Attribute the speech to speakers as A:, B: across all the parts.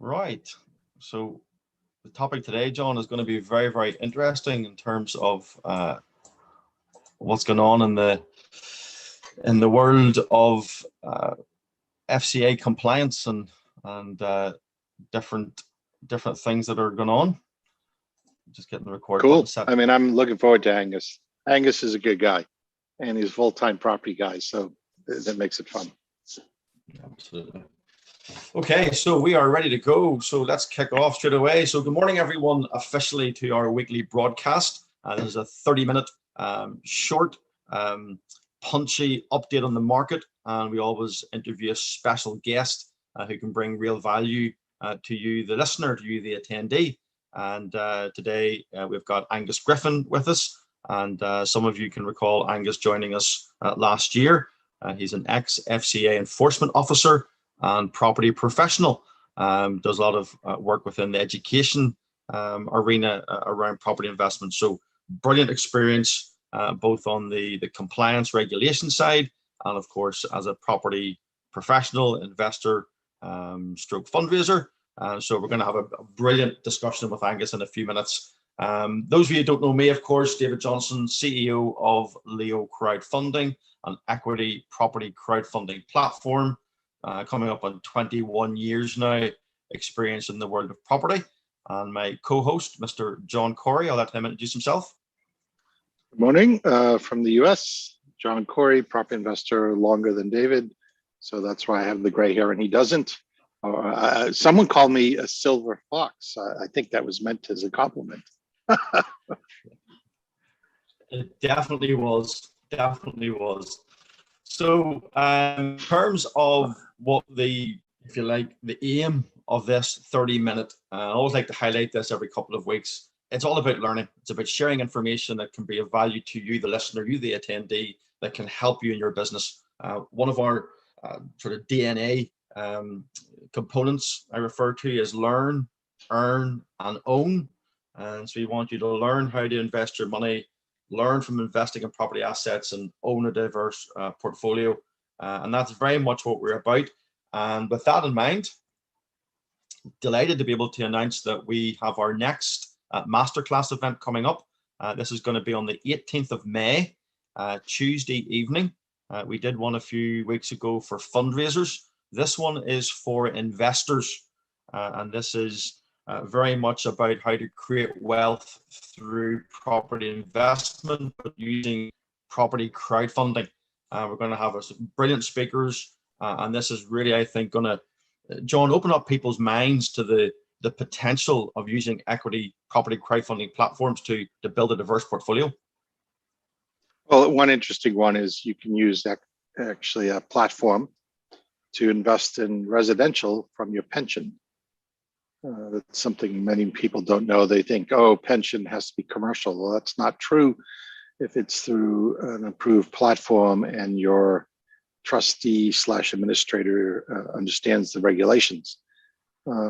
A: Right. So the topic today, John, is going to be very, very interesting in terms of what's going on in the world of FCA compliance and different things that are going on. Just getting the record
B: Cool.
A: button set.
B: I mean, I'm looking forward to Angus. Angus is a good guy, and he's a full-time property guy, so that makes it fun.
A: Absolutely. Okay, so we are ready to go. So let's kick off straight away. So good morning, everyone, officially to our weekly broadcast. This is a 30-minute short, punchy update on the market. And we always interview a special guest who can bring real value to you, the listener, to you, the attendee. And today we've got Angus Griffin with us. And some of you can recall Angus joining us last year. He's an ex-FCA enforcement officer and property professional. Does a lot of work within the education arena around property investment. So brilliant experience, both on the compliance regulation side and of course as a property professional, investor, stroke fundraiser. So we're going to have a brilliant discussion with Angus in a few minutes. Those of you who don't know me, of course, David Johnson, CEO of LEOcrowdfunding, an equity property crowdfunding platform. Coming up on 21 years now, experience in the world of property. And my co-host, Mr. John Corey, I'll let him introduce himself.
B: Good morning from the US. John Corey, property investor longer than David. So that's why I have the gray hair and he doesn't. Someone called me a silver fox. I think that was meant as a compliment.
A: It definitely was. Definitely was. So in terms of what if you like, the aim of this 30-minute, I always like to highlight this every couple of weeks. It's all about learning. It's about sharing information that can be of value to you, the listener, you, the attendee, that can help you in your business. One of our sort of DNA components I refer to is learn, earn, and own. And so we want you to learn how to invest your money, learn from investing in property assets, and own a diverse portfolio. And that's very much what we're about. And with that in mind, delighted to be able to announce that we have our next masterclass event coming up. This is going to be on the 18th of May, Tuesday evening. We did one a few weeks ago for fundraisers. This one is for investors. And this is very much about how to create wealth through property investment, but using property crowdfunding. We're going to have some brilliant speakers, and this is really, I think, going to, John, open up people's minds to the potential of using equity property crowdfunding platforms to build a diverse portfolio.
B: Well, one interesting one is you can use actually a platform to invest in residential from your pension. That's something many people don't know. They think, oh, pension has to be commercial. Well, that's not true if it's through an approved platform and your trustee / administrator understands the regulations.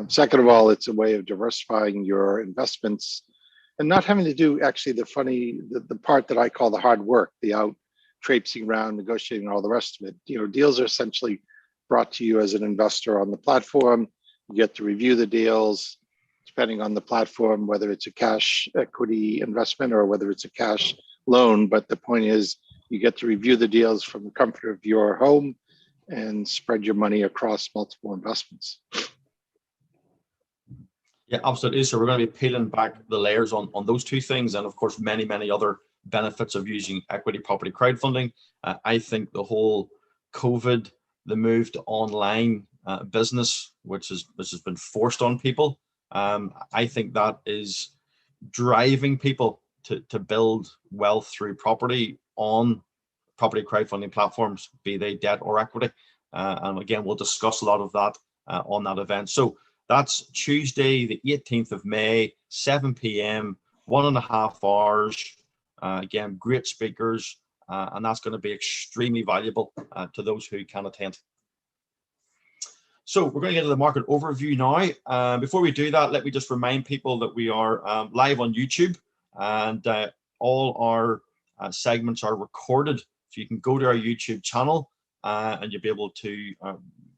B: Second of all, it's a way of diversifying your investments and not having to do actually the part that I call the hard work, the out traipsing around, negotiating, all the rest of it. You know, deals are essentially brought to you as an investor on the platform. You get to review the deals, depending on the platform, whether it's a cash equity investment or whether it's a cash loan. But the point is, you get to review the deals from the comfort of your home and spread your money across multiple investments.
A: Yeah, absolutely. So we're going to be peeling back the layers on those two things, and of course, many, many other benefits of using equity property crowdfunding. I think the whole COVID, the move to online business, which has been forced on people, I think that is driving people to build wealth through property on property crowdfunding platforms, be they debt or equity. And again, we'll discuss a lot of that on that event. So that's Tuesday, the 18th of May, 7 p.m., 1.5 hours. Again, great speakers, and that's going to be extremely valuable to those who can attend. So we're going to get to the market overview now. Before we do that, let me just remind people that we are live on YouTube, and all our segments are recorded. So you can go to our YouTube channel and you'll be able to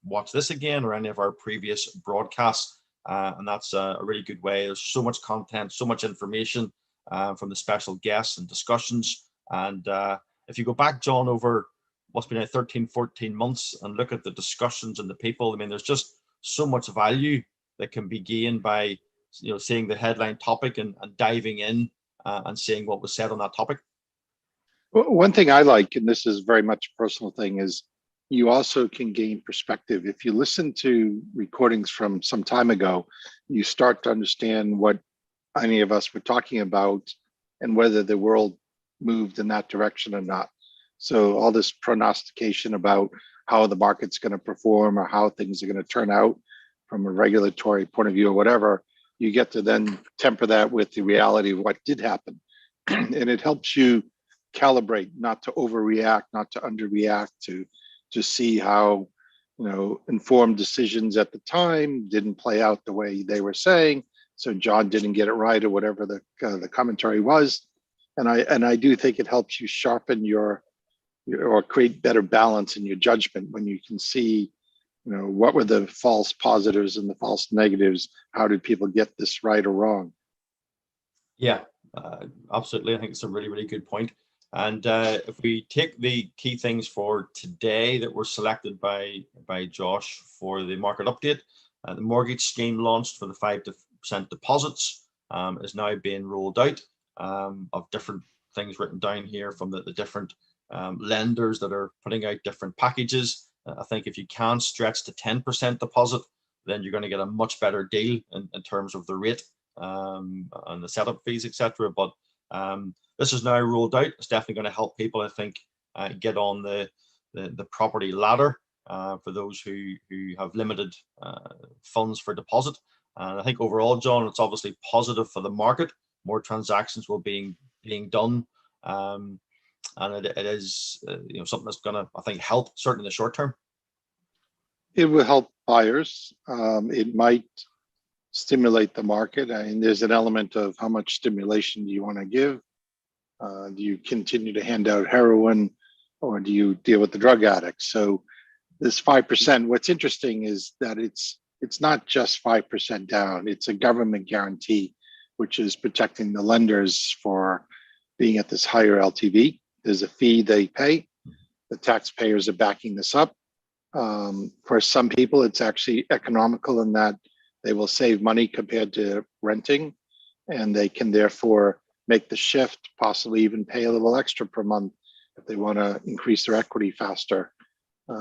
A: watch this again or any of our previous broadcasts. and that's a really good way. There's so much content, so much information from the special guests and discussions. And if you go back, John, over what's been 13, 14 months and look at the discussions and the people, I mean, there's just so much value that can be gained by, you know, seeing the headline topic and diving in and seeing what was said on that topic.
B: Well, one thing I like, and this is very much a personal thing, is you also can gain perspective. If you listen to recordings from some time ago, you start to understand what any of us were talking about and whether the world moved in that direction or not. So all this prognostication about how the market's going to perform or how things are going to turn out from a regulatory point of view or whatever, you get to then temper that with the reality of what did happen. And it helps you calibrate, not to overreact, not to underreact, to see how, you know, informed decisions at the time didn't play out the way they were saying. So John didn't get it right, or whatever the commentary was. And I do think it helps you sharpen or create better balance in your judgment when you can see, you know, what were the false positives and the false negatives? How did people get this right or wrong?
A: Yeah, absolutely. I think it's a really, really good point. And if we take the key things for today that were selected by Josh for the market update, the mortgage scheme launched for the 5% deposits is now being rolled out, of different things written down here from the different lenders that are putting out different packages. I think if you can stretch to 10% deposit, then you're going to get a much better deal in terms of the rate and the setup fees, etc. But this is now rolled out. It's definitely going to help people, I think, get on the property ladder for those who have limited funds for deposit. And I think overall, John, it's obviously positive for the market. More transactions will being done, and it is you know, something that's going to, I think, help certainly in the short term.
B: It will help buyers. It might stimulate the market. I mean, there's an element of how much stimulation do you want to give? Do you continue to hand out heroin, or do you deal with the drug addicts? So this 5%, what's interesting is that it's not just 5% down. It's a government guarantee, which is protecting the lenders for being at this higher LTV. There's a fee they pay. The taxpayers are backing this up. For some people, it's actually economical in that they will save money compared to renting, and they can therefore make the shift, possibly even pay a little extra per month if they want to increase their equity faster.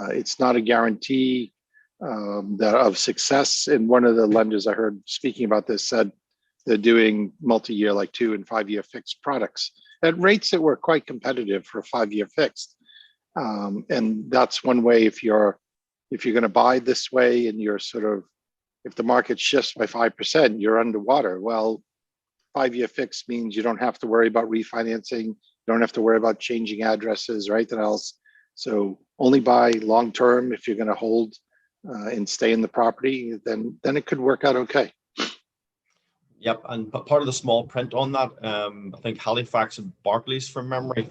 B: It's not a guarantee of success. And one of the lenders I heard speaking about this said they're doing multi-year, like 2 and 5 year fixed products at rates that were quite competitive for a 5-year fixed. And that's one way. If you're going to buy this way and you're sort of, if the market shifts by 5%, you're underwater. Well, 5-year fix means you don't have to worry about refinancing. You don't have to worry about changing addresses or anything else. So only buy long term. If you're going to hold and stay in the property, then it could work out okay.
A: Yep, and part of the small print on that, I think Halifax and Barclays from memory,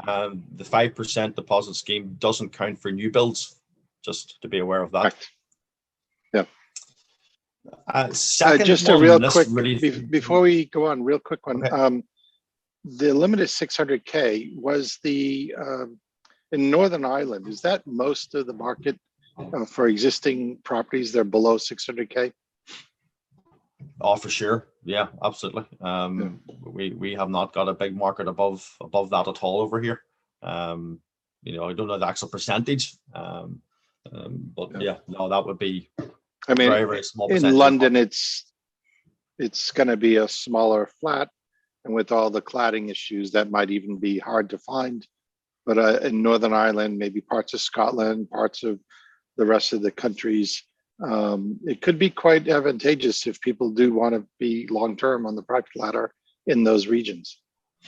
A: the 5% deposit scheme doesn't count for new builds, just to be aware of that.
B: Correct. Yeah.
A: Just
B: a real quick, before we go on, real quick one.
A: Okay.
B: The limit is 600K. Was the in Northern Ireland, is that most of the market for existing properties? They're below 600K.
A: Oh, for sure. Yeah, absolutely. We have not got a big market above that at all over here. You know, I don't know the actual percentage, but yeah, no, that would be. I mean, very, very small percentage.
B: In London, it's going to be a smaller flat, and with all the cladding issues, that might even be hard to find. But in Northern Ireland, maybe parts of Scotland, parts of the rest of the countries, it could be quite advantageous if people do want to be long-term on the private ladder in those regions.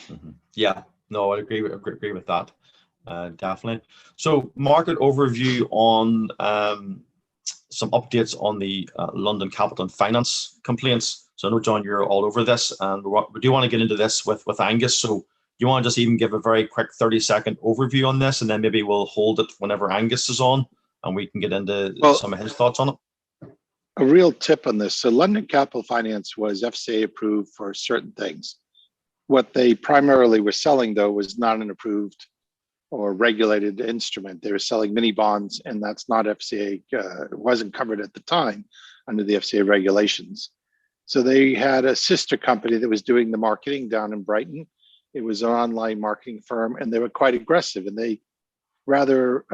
A: Mm-hmm. Yeah, no, I agree with that, definitely. So market overview on some updates on the London Capital and Finance complaints. So I know, John, you're all over this, and we do want to get into this with Angus. So you want to just even give a very quick 30-second overview on this, and then maybe we'll hold it whenever Angus is on, and we can get into some of his thoughts on it.
B: a real tip on this. So London Capital Finance was FCA approved for certain things. What they primarily were selling, though, was not an approved or regulated instrument. They were selling mini bonds, and that's not FCA, it wasn't covered at the time under the FCA regulations. So they had a sister company that was doing the marketing down in Brighton. It was an online marketing firm, and they were quite aggressive, and they rather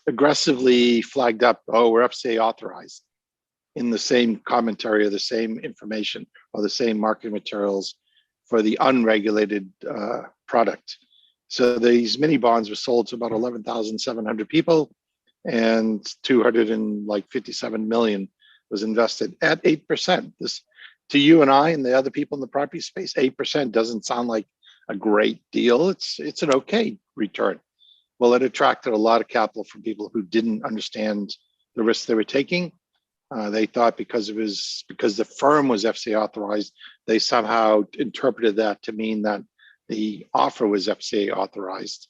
B: aggressively flagged up, oh, we're FCA authorized, in the same commentary or the same information or the same marketing materials for the unregulated product. So these mini bonds were sold to about 11,700 people, and 257 million was invested at 8%. This, to you and I and the other people in the property space, 8% doesn't sound like a great deal. It's an okay return. Well, it attracted a lot of capital from people who didn't understand the risks they were taking. They thought because the firm was FCA authorized, they somehow interpreted that to mean that the offer was FCA authorized,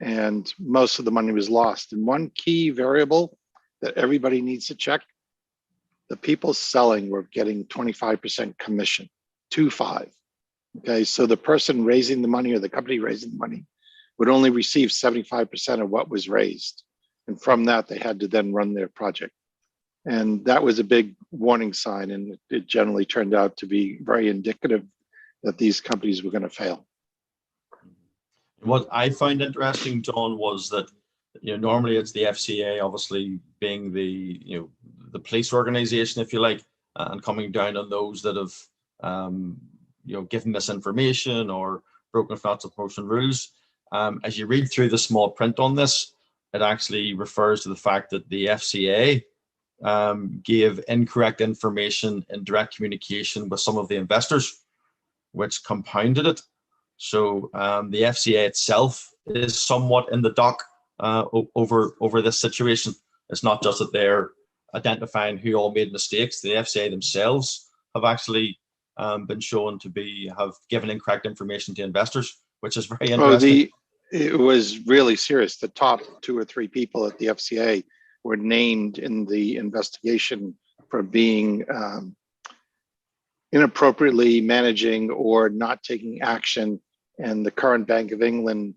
B: and most of the money was lost. And one key variable that everybody needs to check, the people selling were getting 25% commission, 25. Okay, so the person raising the money or the company raising the money would only receive 75% of what was raised. And from that, they had to then run their project. And that was a big warning sign, and it generally turned out to be very indicative that these companies were going to fail.
A: What I find interesting, John, was that normally it's the FCA, obviously being the the police organization, if you like, and coming down on those that have given misinformation or broken financial promotion rules. As you read through the small print on this, it actually refers to the fact that the FCA gave incorrect information in direct communication with some of the investors, which compounded it. So the FCA itself is somewhat in the dock over this situation. It's not just that they're identifying who all made mistakes. The FCA themselves have actually been shown to have given incorrect information to investors, which is very interesting.
B: It was really serious. The top 2 or 3 people at the FCA were named in the investigation for being inappropriately managing or not taking action. And the current Bank of England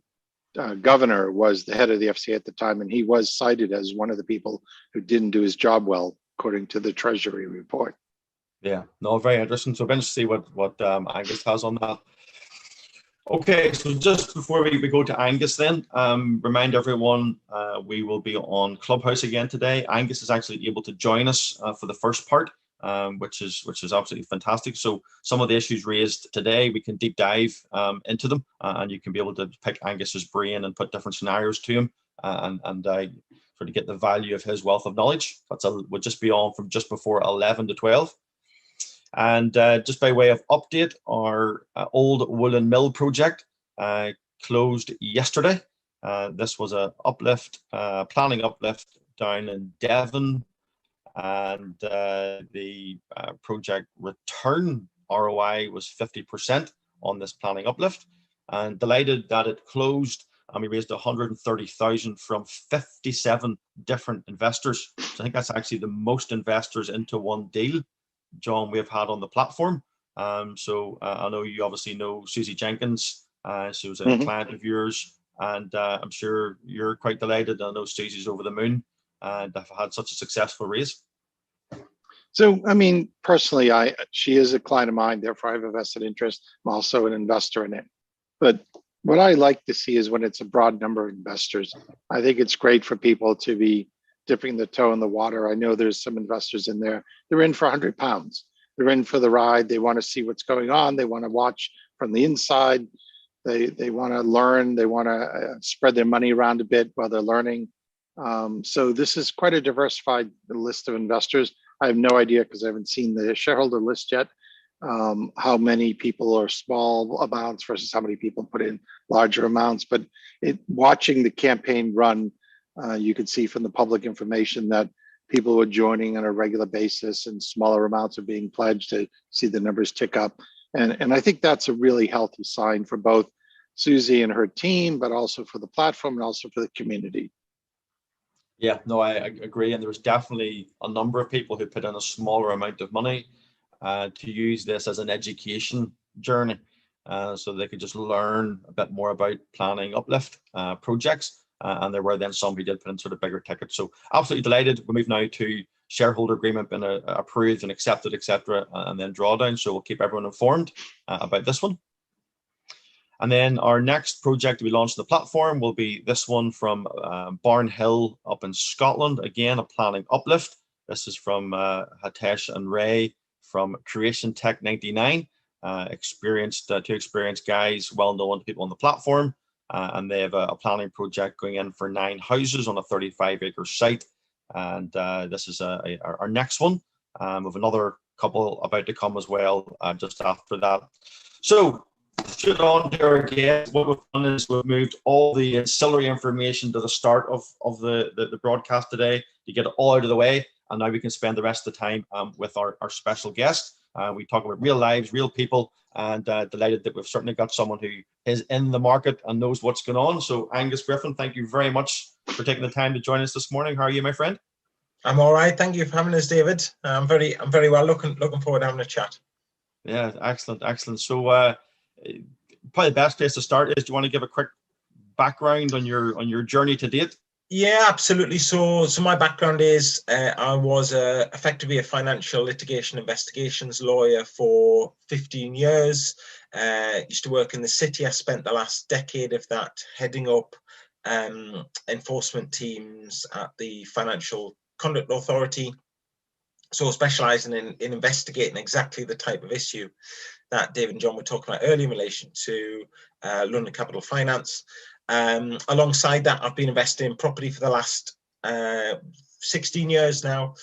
B: governor was the head of the FCA at the time, and he was cited as one of the people who didn't do his job well, according to the Treasury report.
A: Yeah, no, very interesting. So I'm interested to see what Angus has on that. Okay, so just before we go to Angus then, remind everyone we will be on Clubhouse again today. Angus is actually able to join us for the first part, which is absolutely fantastic. So some of the issues raised today, we can deep dive into them, and you can be able to pick Angus's brain and put different scenarios to him, and sort of get the value of his wealth of knowledge. We'll just be on from just before 11 to 12. And just by way of update, our old Woolen Mill project closed yesterday. This was a planning uplift down in Devon, and the project return ROI was 50% on this planning uplift. And delighted that it closed, and we raised 130,000 from 57 different investors. So I think that's actually the most investors into one deal, John, we've had on the platform. So I know you obviously know Susie Jenkins. She was a client of yours, and I'm sure you're quite delighted. I know Susie's over the moon, and I've had such a successful raise.
B: So, I mean, personally, she is a client of mine, therefore I have a vested interest. I'm also an investor in it. But what I like to see is when it's a broad number of investors. I think it's great for people to be dipping the toe in the water. I know there's some investors in there. They're in for £100. They're in for the ride. They want to see what's going on. They want to watch from the inside. They want to learn. They want to spread their money around a bit while they're learning. So this is quite a diversified list of investors. I have no idea, because I haven't seen the shareholder list yet, how many people are small amounts versus how many people put in larger amounts. But watching the campaign run, you could see from the public information that people were joining on a regular basis and smaller amounts are being pledged to see the numbers tick up. And I think that's a really healthy sign for both Susie and her team, but also for the platform and also for the community.
A: Yeah, no, I agree. And there was definitely a number of people who put in a smaller amount of money to use this as an education journey, so they could just learn a bit more about planning uplift projects. And there were then some who did put in sort of bigger tickets. So absolutely delighted. We move now to shareholder agreement been approved and accepted, etc., and then drawdown. So we'll keep everyone informed about this one. And then our next project to be launched on the platform will be this one from Barnhill up in Scotland. Again, a planning uplift. This is from Hitesh and Ray from Creation Tech 99. Two experienced guys, well-known people on the platform. And they have a planning project going in for 9 houses on a 35-acre site. And this is our next one, with another couple about to come as well just after that. So, straight on to our guest. What we've done is we've moved all the ancillary information to the start of the broadcast today to get it all out of the way, and now we can spend the rest of the time with our special guest. We talk about real lives, real people, and delighted that we've certainly got someone who is in the market and knows what's going on. So Angus Griffin, thank you very much for taking the time to join us this morning. How are you, my friend?
C: I'm all right. Thank you for having us, David. I'm very well. Looking forward to having a chat.
A: Yeah, excellent. So probably the best place to start is, do you want to give a quick background on your journey to date?
C: Yeah, absolutely. So my background is I was effectively a financial litigation investigations lawyer for 15 years. Used to work in the city. I spent the last decade of that heading up enforcement teams at the Financial Conduct Authority. So specialising in investigating exactly the type of issue that David and John were talking about earlier in relation to London Capital Finance. Alongside that, I've been investing in property for the last 16 years now.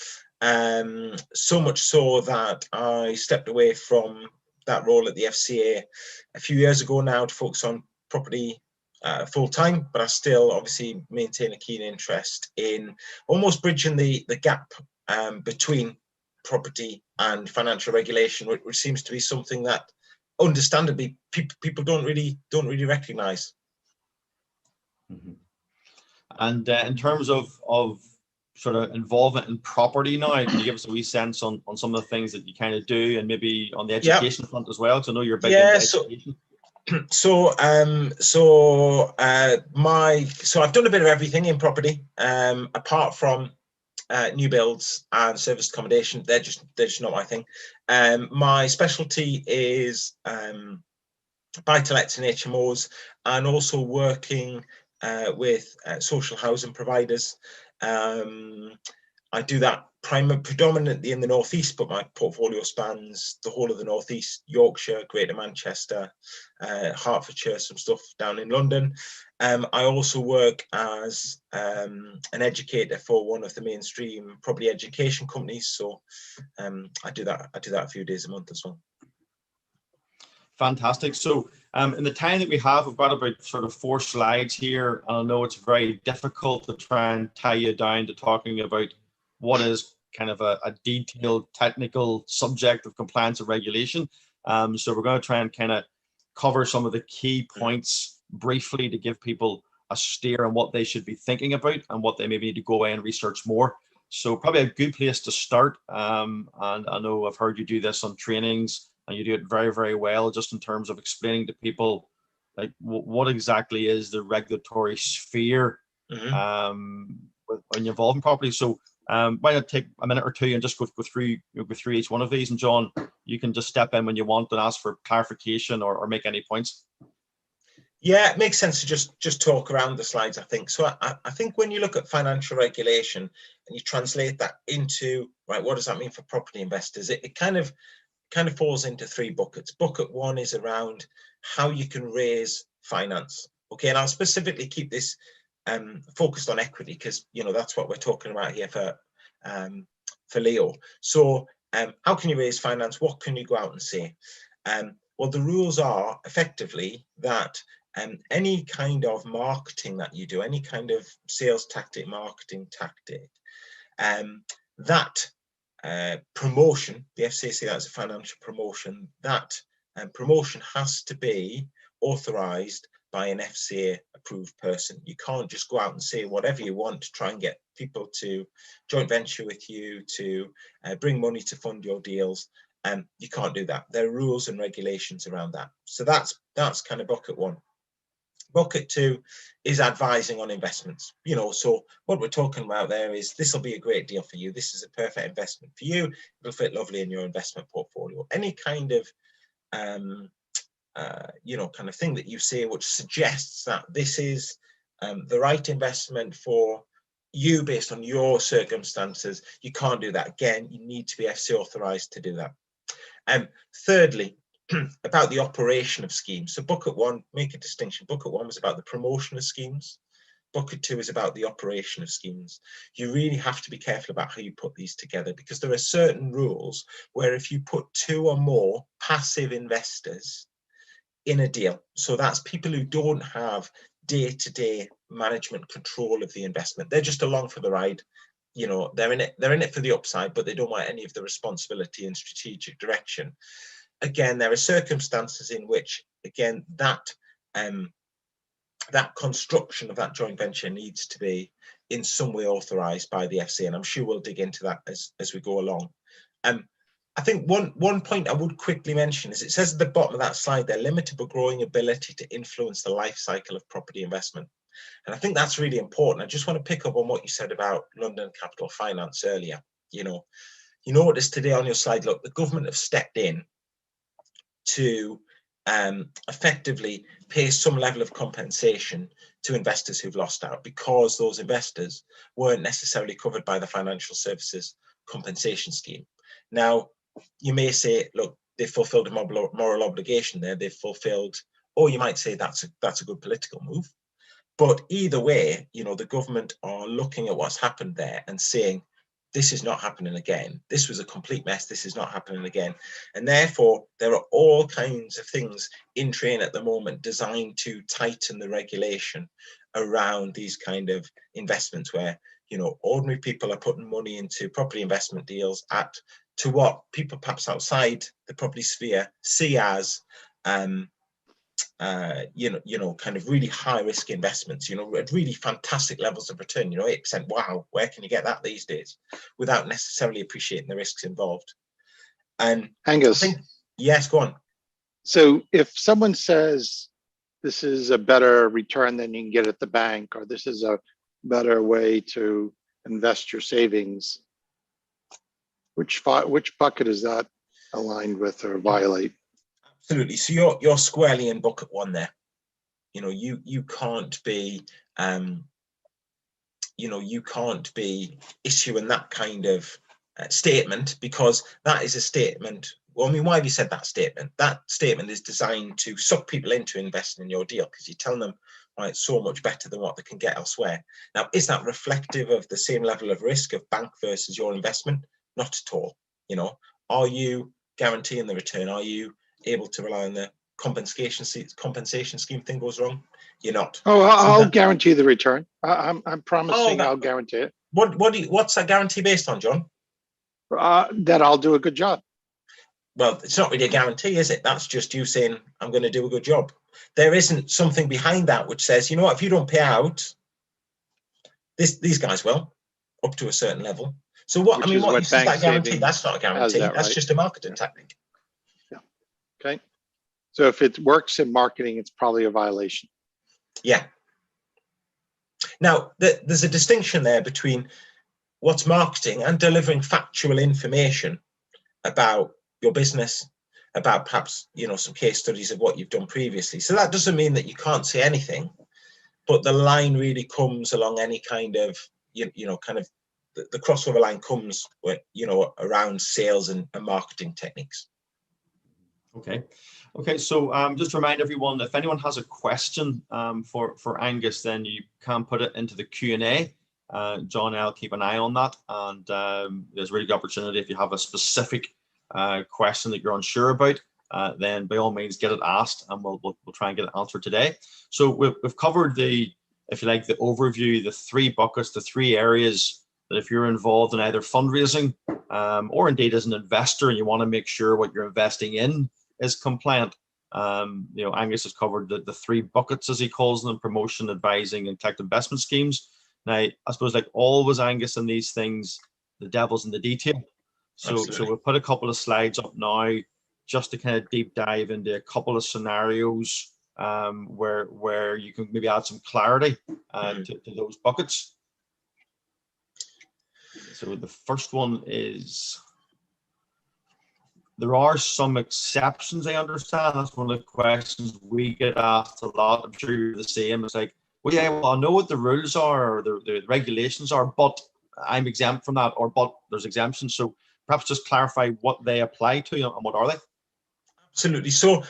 C: So much so that I stepped away from that role at the FCA a few years ago now to focus on property full time, but I still obviously maintain a keen interest in almost bridging the gap between property and financial regulation, which seems to be something that, understandably, people don't really recognise.
A: Mm-hmm. And in terms of sort of involvement in property now, can you give us a wee sense on some of the things that you kind of do, and maybe on the education front as well? So I know you're big into education.
C: So I've done a bit of everything in property, apart from new builds and serviced accommodation. They're just not my thing. My specialty is buy-to-lets and HMOs, and also working with social housing providers. I do that predominantly in the northeast, but my portfolio spans the whole of the northeast, Yorkshire, Greater Manchester, Hertfordshire, some stuff down in London. I also work as an educator for one of the mainstream property education companies. So I do that a few days a month as well.
A: Fantastic. So in the time that we have, we've got about sort of 4 slides here, and I know it's very difficult to try and tie you down to talking about what is kind of a detailed technical subject of compliance and regulation. So we're going to try and kind of cover some of the key points briefly to give people a steer on what they should be thinking about and what they maybe need to go away and research more. So probably a good place to start. And I know I've heard you do this on trainings, and you do it very, very well, just in terms of explaining to people like what exactly is the regulatory sphere when you're involved in property. So why not take a minute or two and just go through each one of these, and John, you can just step in when you want and ask for clarification or make any points.
C: Yeah, it makes sense to just talk around the slides, I think. So I think when you look at financial regulation and you translate that into, right, what does that mean for property investors? It kind of falls into 3 buckets. Bucket 1 is around how you can raise finance. Okay, and I'll specifically keep this focused on equity, because that's what we're talking about here for Leo. So how can you raise finance? What can you go out and say? Well, the rules are effectively that any kind of marketing that you do, any kind of sales tactic, marketing tactic, that promotion, the FCA say that's a financial promotion, that promotion has to be authorised by an FCA approved person. You can't just go out and say whatever you want to try and get people to joint venture with you, to bring money to fund your deals. You can't do that. There are rules and regulations around that. So that's kind of bucket one. Bucket two is advising on investments. You know, so what we're talking about there is, this will be a great deal for you. This is a perfect investment for you. It'll fit lovely in your investment portfolio. Any kind of you know, kind of thing that you say which suggests that this is the right investment for you based on your circumstances, you can't do that. Again, you need to be FCA authorized to do that. Thirdly, about the operation of schemes. So bucket one, make a distinction. Bucket one was about the promotion of schemes. Bucket two is about the operation of schemes. You really have to be careful about how you put these together, because there are certain rules where if you put two or more passive investors in a deal, so that's people who don't have day-to-day management control of the investment, they're just along for the ride. You know, they're in it for the upside, but they don't want any of the responsibility and strategic direction. Again, there are circumstances in which, again, that construction of that joint venture needs to be in some way authorized by the FCA, and I'm sure we'll dig into that as we go along. I think one point I would quickly mention is, it says at the bottom of that slide there, limited but growing ability to influence the life cycle of property investment. And I think that's really important. I just want to pick up on what you said about London Capital Finance earlier. You notice today on your slide, look, the government have stepped in to effectively pay some level of compensation to investors who've lost out, because those investors weren't necessarily covered by the Financial Services Compensation Scheme. Now, you may say, look, they've fulfilled a moral obligation there. They've fulfilled, or you might say that's a good political move. But either way, you know, the government are looking at what's happened there and saying, this is not happening again. This was a complete mess. This is not happening again. And therefore, there are all kinds of things in train at the moment designed to tighten the regulation around these kind of investments, where, you know, ordinary people are putting money into property investment deals to what people perhaps outside the property sphere see as you know, kind of really high risk investments, you know, at really fantastic levels of return, you know, 8%. Wow, where can you get that these days, without necessarily appreciating the risks involved? And
B: Angus,
C: yes, go on.
B: So if someone says this is a better return than you can get at the bank, or this is a better way to invest your savings, which bucket is that aligned with or violate?
C: Absolutely. So you're squarely in bucket one there. You know, you can't be you know, you can't be issuing that kind of statement, because that is a statement. Well, I mean, why have you said that statement? That statement is designed to suck people into investing in your deal, because you're telling them, right, it's so much better than what they can get elsewhere. Now, is that reflective of the same level of risk of bank versus your investment? Not at all. You know, are you guaranteeing the return? Are you able to rely on the compensation scheme? Thing goes wrong, you're not.
B: Oh, I'll guarantee the return. I'm promising I'll guarantee it.
C: What's that guarantee based on, John?
B: That I'll do a good job.
C: Well, it's not really a guarantee, is it? That's just you saying, I'm going to do a good job. There isn't something behind that which says, you know what, if you don't pay out, these guys will, up to a certain level. So what you say, that guarantee? That's not a guarantee. That's just a marketing tactic.
B: Yeah. Okay. So if it works in marketing, it's probably a violation.
C: Yeah. Now, there's a distinction there between what's marketing and delivering factual information about your business, about perhaps, you know, some case studies of what you've done previously. So that doesn't mean that you can't say anything, but the line really comes along any kind of, you know, kind of the crossover line comes with, you know, around sales and marketing techniques.
A: Okay, so just to remind everyone, if anyone has a question for Angus, then you can put it into the Q&A. John and I'll keep an eye on that, and there's a really good opportunity if you have a specific question that you're unsure about, then by all means get it asked, and we'll try and get it answered today. So we've covered the, if you like, the overview, the three buckets, the three areas that if you're involved in either fundraising or indeed as an investor and you want to make sure what you're investing in is compliant, You know, Angus has covered the three buckets, as he calls them: promotion, advising, and collective investment schemes. Now, I suppose, like always, Angus, in these things, the devil's in the detail. So we'll put a couple of slides up now just to kind of deep dive into a couple of scenarios where you can maybe add some clarity to those buckets. So the first one is, there are some exceptions, I understand. That's one of the questions we get asked a lot. I'm sure you're the same. It's like, well, yeah, well, I know what the rules are or the regulations are, but I'm exempt from that, or but there's exemptions. So perhaps just clarify what they apply to and what are they?
C: Absolutely. So,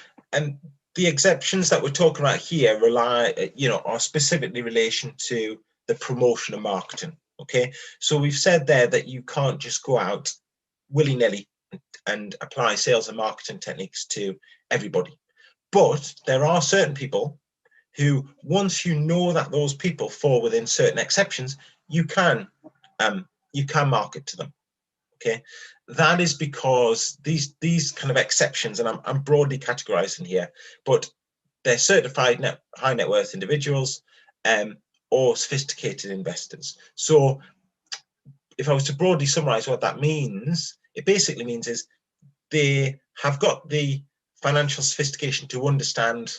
C: the exceptions that we're talking about here are specifically in relation to the promotion and marketing. Okay, so we've said there that you can't just go out willy-nilly and apply sales and marketing techniques to everybody. But there are certain people who, once you know that those people fall within certain exceptions, you can market to them. Okay, that is because these kind of exceptions, and I'm broadly categorizing here, but they're certified high net worth individuals or sophisticated investors. So if I was to broadly summarize what that means, it basically means is they have got the financial sophistication to understand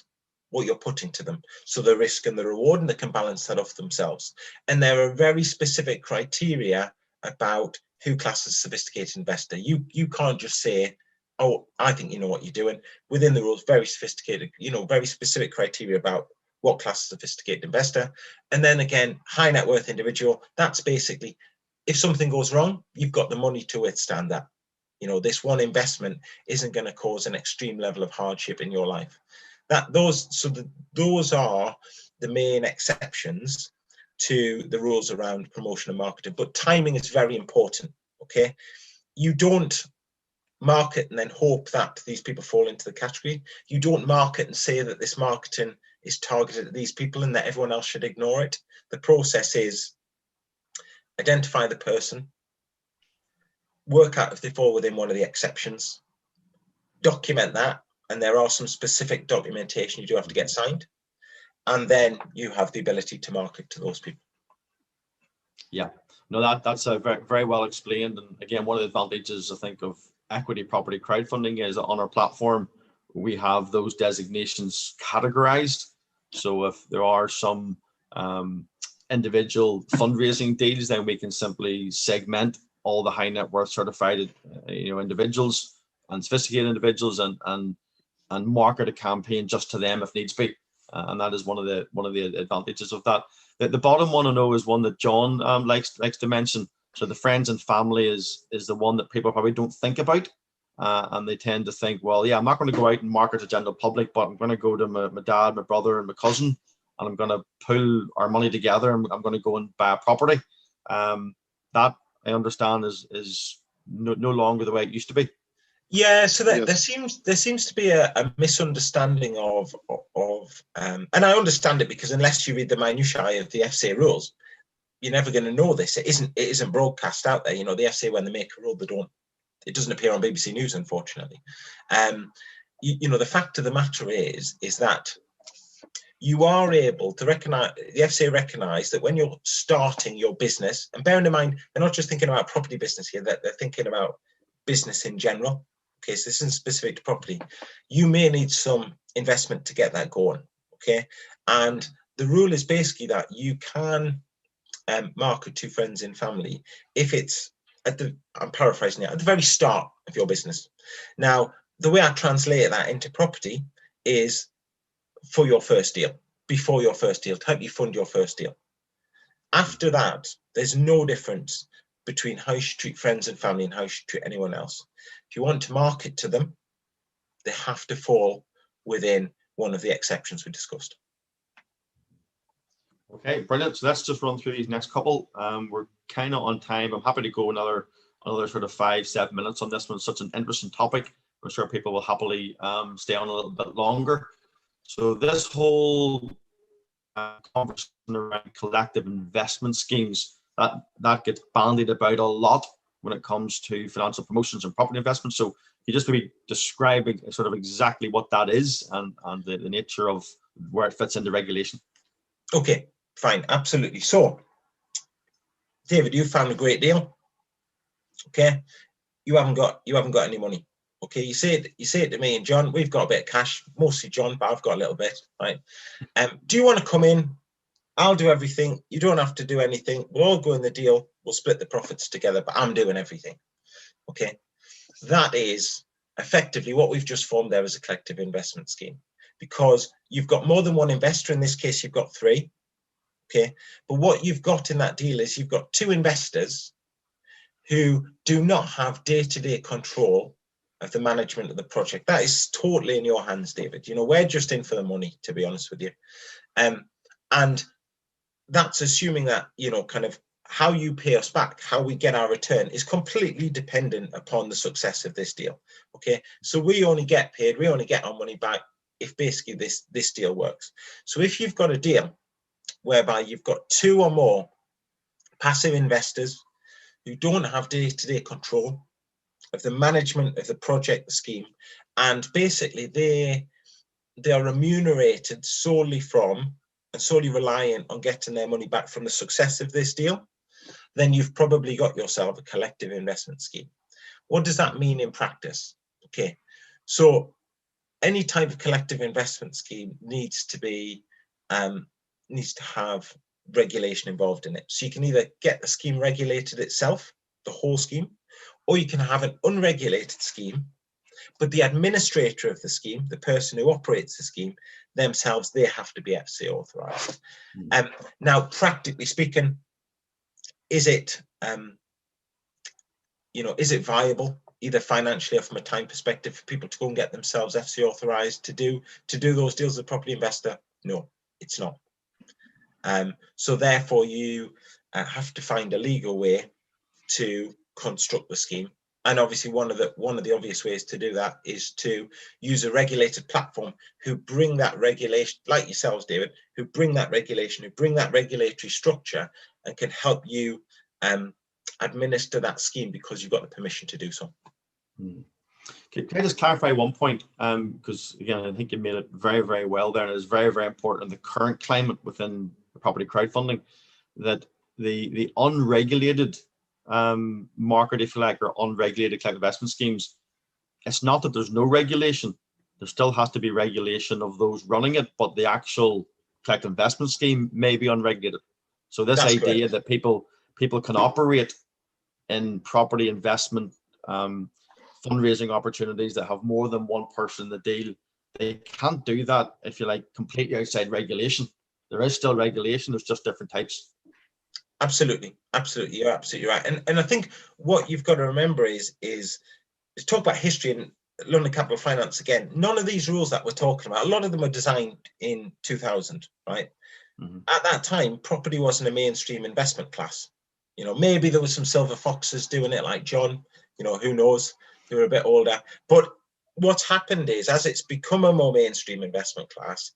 C: what you're putting to them, so the risk and the reward, and they can balance that off themselves. And there are very specific criteria about who classes a sophisticated investor. You can't just say, oh, I think you know what you're doing. Within the rules, very sophisticated, very specific criteria about what class is a sophisticated investor. And then again, high net worth individual, that's basically, if something goes wrong, you've got the money to withstand that. This one investment isn't going to cause an extreme level of hardship in your life. Those are the main exceptions to the rules around promotion and marketing. But timing is very important. Okay, you don't market and then hope that these people fall into the category. You don't market and say that this marketing is targeted at these people and that everyone else should ignore it. The process is identify the person, work out if they fall within one of the exceptions, document that, and there are some specific documentation you do have to get signed, and then you have the ability to market to those people.
A: Yeah, no, that's a very, very well explained. And again, one of the advantages, I think, of equity property crowdfunding is that on our platform, we have those designations categorized. So if there are some individual fundraising deals, then we can simply segment all the high net worth certified individuals and sophisticated individuals and market a campaign just to them if needs be. And that is one of the advantages of that. The bottom one I know is one that John likes to mention. So the friends and family is the one that people probably don't think about, and they tend to think, well, yeah, I'm not going to go out and market to general public, but I'm going to go to my dad, my brother, and my cousin, and I'm going to pull our money together, and I'm going to go and buy a property. That I understand is no longer the way it used to be.
C: Yeah, so there seems to be a misunderstanding of and I understand it, because unless you read the minutiae of the FCA rules, you're never going to know this. It isn't broadcast out there. The FCA, when they make a rule, it doesn't appear on BBC News, unfortunately. The fact of the matter is that you are able to recognize, the FCA recognize that when you're starting your business, and bearing in mind, they're not just thinking about property business here, they're thinking about business in general. Okay, so this isn't specific to property. You may need some investment to get that going. Okay, and the rule is basically that you can market to friends and family if it's I'm paraphrasing it, at the very start of your business. Now, the way I translate that into property is for your first deal, before your first deal, to help you fund your first deal. After that, there's no difference between how you should treat friends and family and how you should treat anyone else. If you want to market to them, they have to fall within one of the exceptions we discussed.
A: Okay, brilliant. So let's just run through these next couple. We're kind of on time. I'm happy to go another sort of 5-7 minutes on this one. It's such an interesting topic. I'm sure people will happily stay on a little bit longer. So this whole conversation around collective investment schemes, that gets bandied about a lot when it comes to financial promotions and property investments. So you just maybe describing sort of exactly what that is and the nature of where it fits into regulation.
C: Okay, fine, absolutely. So, David, you found a great deal. Okay, you haven't got any money. Okay, you say it to me and John, we've got a bit of cash, mostly John, but I've got a little bit, right? Do you want to come in? I'll do everything. You don't have to do anything. We'll all go in the deal. We'll split the profits together, but I'm doing everything. Okay, that is effectively what we've just formed there as a collective investment scheme, because you've got more than one investor. In this case, you've got 3. Okay, but what you've got in that deal is you've got 2 investors who do not have day-to-day control of the management of the project. That is totally in your hands, David. You know, we're just in for the money, to be honest with you. And that's assuming that, you know, kind of how you pay us back, how we get our return is completely dependent upon the success of this deal. Okay, so we only get paid, we only get our money back if basically this deal works. So if you've got a deal whereby you've got 2 or more passive investors who don't have day-to-day control of the management of the project, the scheme, and basically they are remunerated solely from and solely reliant on getting their money back from the success of this deal, then you've probably got yourself a collective investment scheme. What does that mean in practice? Okay, so any type of collective investment scheme needs to have regulation involved in it. So you can either get the scheme regulated itself, the whole scheme, or you can have an unregulated scheme, but the administrator of the scheme, the person who operates the scheme themselves, they have to be FCA authorized. Now, practically speaking, is it viable, either financially or from a time perspective, for people to go and get themselves FCA authorized to do those deals as a property investor? No, it's not. So therefore, you have to find a legal way to construct the scheme. And obviously, one of the obvious ways to do that is to use a regulated platform who bring that regulation, like yourselves, David, who bring that regulatory structure and can help you administer that scheme because you've got the permission to do so.
A: Can I just clarify one point? Because again, I think you made it very, very well there, and it's very, very important in the current climate within property crowdfunding that the unregulated market, if you like, or unregulated collective investment schemes, it's not that there's no regulation. There still has to be regulation of those running it, but the actual collective investment scheme may be unregulated. So this
C: That's
A: idea
C: correct.
A: that people can operate in property investment fundraising opportunities that have more than one person in the deal, they can't do that, if you like, completely outside regulation. There is still regulation, there's just different types.
C: Absolutely, you're absolutely right. And I think what you've got to remember is talk about history and London Capital Finance again. None of these rules that we're talking about, a lot of them were designed in 2000, right? Mm-hmm. At that time, property wasn't a mainstream investment class. You know, maybe there was some silver foxes doing it like John, you know, who knows, who are a bit older. But what's happened is, as it's become a more mainstream investment class,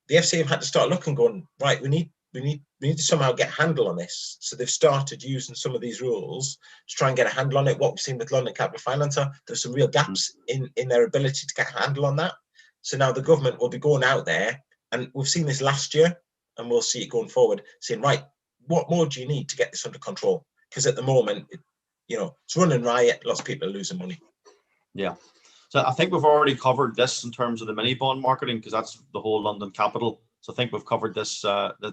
C: the FCA have had to start looking, going, right, we need to somehow get a handle on this. So they've started using some of these rules to try and get a handle on it. What we've seen with London Capital Finance, there's some real gaps in their ability to get a handle on that. So now the government will be going out there, and we've seen this last year, and we'll see it going forward, saying, right, what more do you need to get this under control? Because at the moment, it's running riot. Lots of people are losing money.
A: Yeah. So I think we've already covered this in terms of the mini bond marketing, because that's the whole London Capital. So I think we've covered this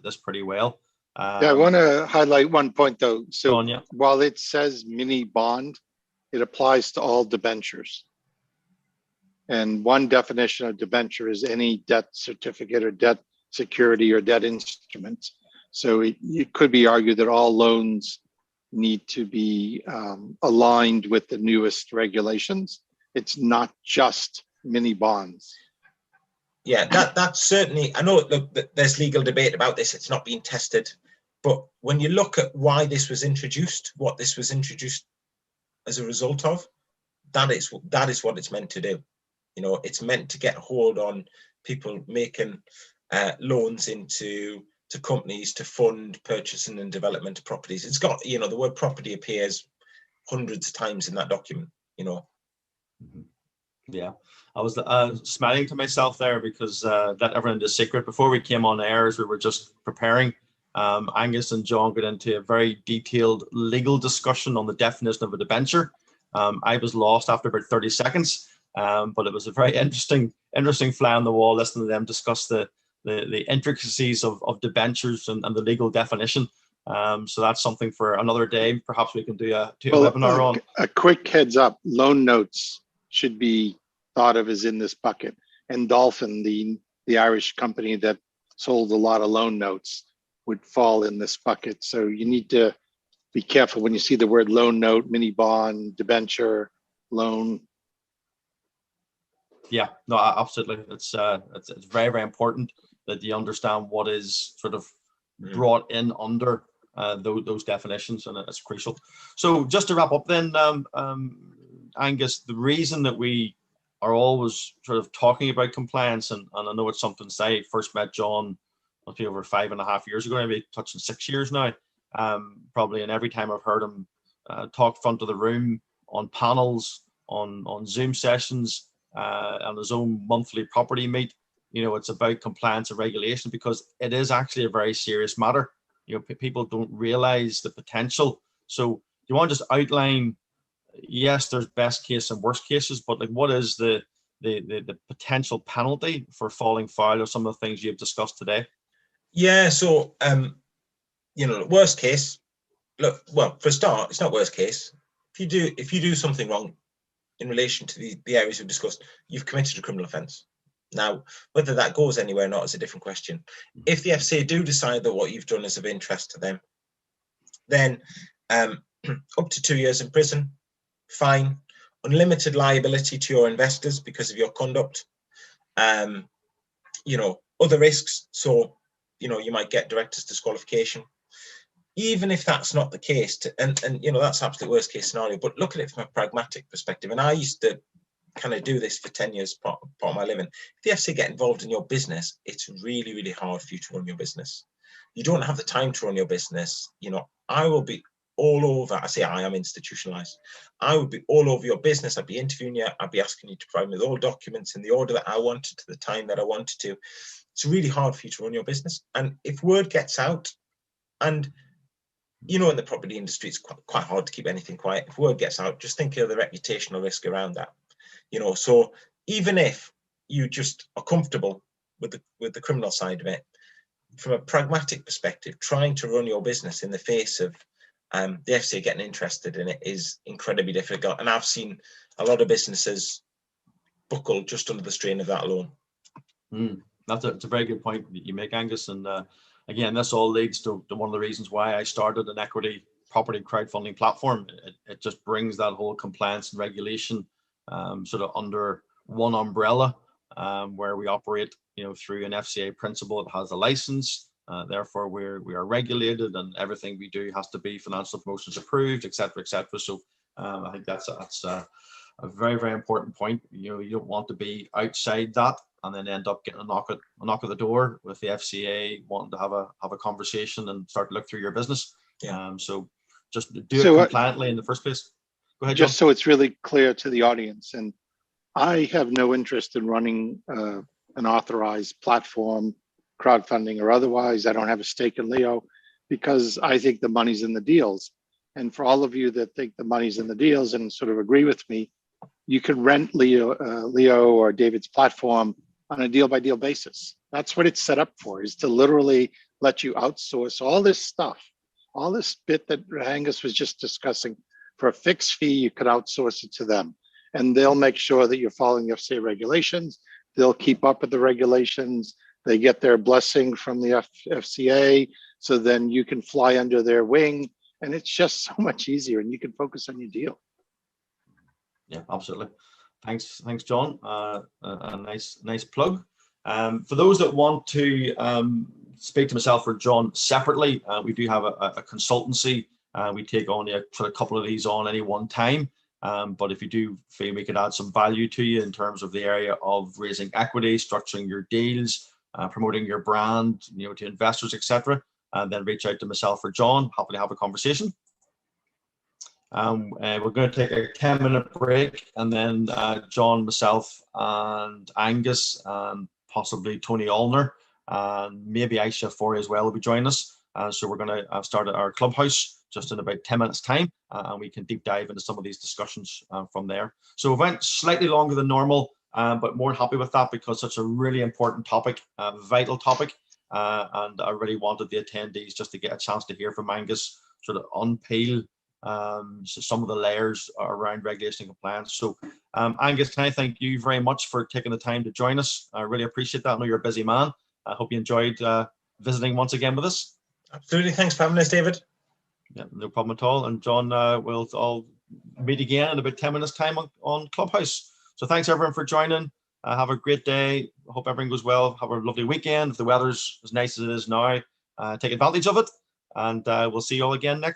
A: this pretty well.
B: I want to highlight one point though. So
A: yeah.
B: While it says mini bond, it applies to all debentures. And one definition of debenture is any debt certificate or debt security or debt instrument. So it could be argued that all loans need to be aligned with the newest regulations. It's not just mini bonds.
C: Yeah, that's certainly, I know, look, there's legal debate about this. It's not being tested. But when you look at why this was introduced, what this was introduced as a result of, that is what it's meant to do. You know, it's meant to get a hold on people making loans into companies to fund purchasing and development of properties. It's got, the word property appears hundreds of times in that document, you know.
A: Yeah, I was smiling to myself there because let everyone into secret. Before we came on air, as we were just preparing, Angus and John got into a very detailed legal discussion on the definition of a debenture. I was lost after about 30 seconds, but it was a very interesting fly on the wall listening to them discuss the intricacies of debentures and the legal definition. So that's something for another day. Perhaps we can do a webinar on.
B: A quick heads up: loan notes should be thought of as in this bucket. And Dolphin, the Irish company that sold a lot of loan notes, would fall in this bucket. So you need to be careful when you see the word loan note, mini bond, debenture, loan.
A: Yeah, no, absolutely. It's very, very important that you understand what is sort of brought in under those definitions, and it's crucial. So just to wrap up then, Angus, the reason that we are always sort of talking about compliance, and I know it's something I first met John must be over 5.5 years ago, maybe touching 6 years now, probably, and every time I've heard him talk front of the room on panels, on Zoom sessions, on his own monthly property meet, you know, it's about compliance and regulation, because it is actually a very serious matter. You know, people don't realize the potential. So you want to just outline, yes, there's best case and worst cases, but like, what is the potential penalty for falling foul of some of the things you've discussed today?
C: Yeah, so you know, worst case, look, well, for a start, it's not worst case. If you do something wrong in relation to the areas we've discussed, you've committed a criminal offence. Now, whether that goes anywhere or not is a different question. If the FCA do decide that what you've done is of interest to them, then up to 2 years in prison, fine, unlimited liability to your investors because of your conduct, you know, other risks. So, you know, you might get director's disqualification. Even if that's not the case, and you know, that's absolute worst case scenario, but look at it from a pragmatic perspective. And I used to kind of do this for 10 years, part of my living. If the FCA get involved in your business, it's really, really hard for you to run your business. You don't have the time to run your business. You know, I will be all over. I say I am institutionalized. I would be all over your business. I'd be interviewing you. I'd be asking you to provide me with all documents in the order that I wanted, to the time that I wanted to. It's really hard for you to run your business. And if word gets out, and you know, in the property industry, it's quite hard to keep anything quiet. If word gets out, just think of the reputational risk around that. You know, so even if you just are comfortable with the criminal side of it, from a pragmatic perspective, trying to run your business in the face of the FCA getting interested in it is incredibly difficult. And I've seen a lot of businesses buckle just under the strain of that alone.
A: That's a very good point that you make, Angus. And again, this all leads to one of the reasons why I started an equity property crowdfunding platform. It just brings that whole compliance and regulation sort of under one umbrella, where we operate, you know, through an FCA principle. It has a license, therefore we are regulated, and everything we do has to be financial promotions approved, etc., etc. So I think that's a very, very important point. You know, you don't want to be outside that and then end up getting a knock at the door with the FCA wanting to have a conversation and start to look through your business.
C: Yeah.
A: So just do it compliantly in the first place. Go ahead, John.
B: Just so it's really clear to the audience, and I have no interest in running an authorized platform, crowdfunding or otherwise. I don't have a stake in Leo because I think the money's in the deals. And for all of you that think the money's in the deals and sort of agree with me, you can rent Leo or David's platform on a deal by deal basis. That's what it's set up for, is to literally let you outsource all this stuff, all this bit that Angus was just discussing. For a fixed fee, you could outsource it to them, and they'll make sure that you're following the FCA regulations. They'll keep up with the regulations. They get their blessing from the FCA, so then you can fly under their wing, and it's just so much easier, and you can focus on your deal.
A: Yeah, absolutely. Thanks, John. A nice plug. For those that want to speak to myself or John separately, we do have a consultancy. We take only a couple of these on any one time. But if you do feel we could add some value to you in terms of the area of raising equity, structuring your deals, promoting your brand, you know, to investors, etc., then reach out to myself or John. Happy to have a conversation. We're going to take a 10-minute break, and then John, myself, and Angus, and possibly Tony Allner, and maybe Aisha Forey as well will be joining us. So we're going to start at our Clubhouse just in about 10 minutes time, and we can deep dive into some of these discussions from there. So we went slightly longer than normal, but more happy with that because it's a really important topic, vital topic, and I really wanted the attendees just to get a chance to hear from Angus, sort of unpeel so some of the layers around regulation and compliance. So Angus, can I thank you very much for taking the time to join us? I really appreciate that. I know you're a busy man. I hope you enjoyed visiting once again with us.
C: Absolutely. Thanks for having us, David.
A: Yeah, no problem at all. And John, we'll all meet again in about 10 minutes time on Clubhouse. So thanks everyone for joining. Have a great day. I hope everything goes well. Have a lovely weekend. If the weather's as nice as it is now, take advantage of it. And we'll see you all again next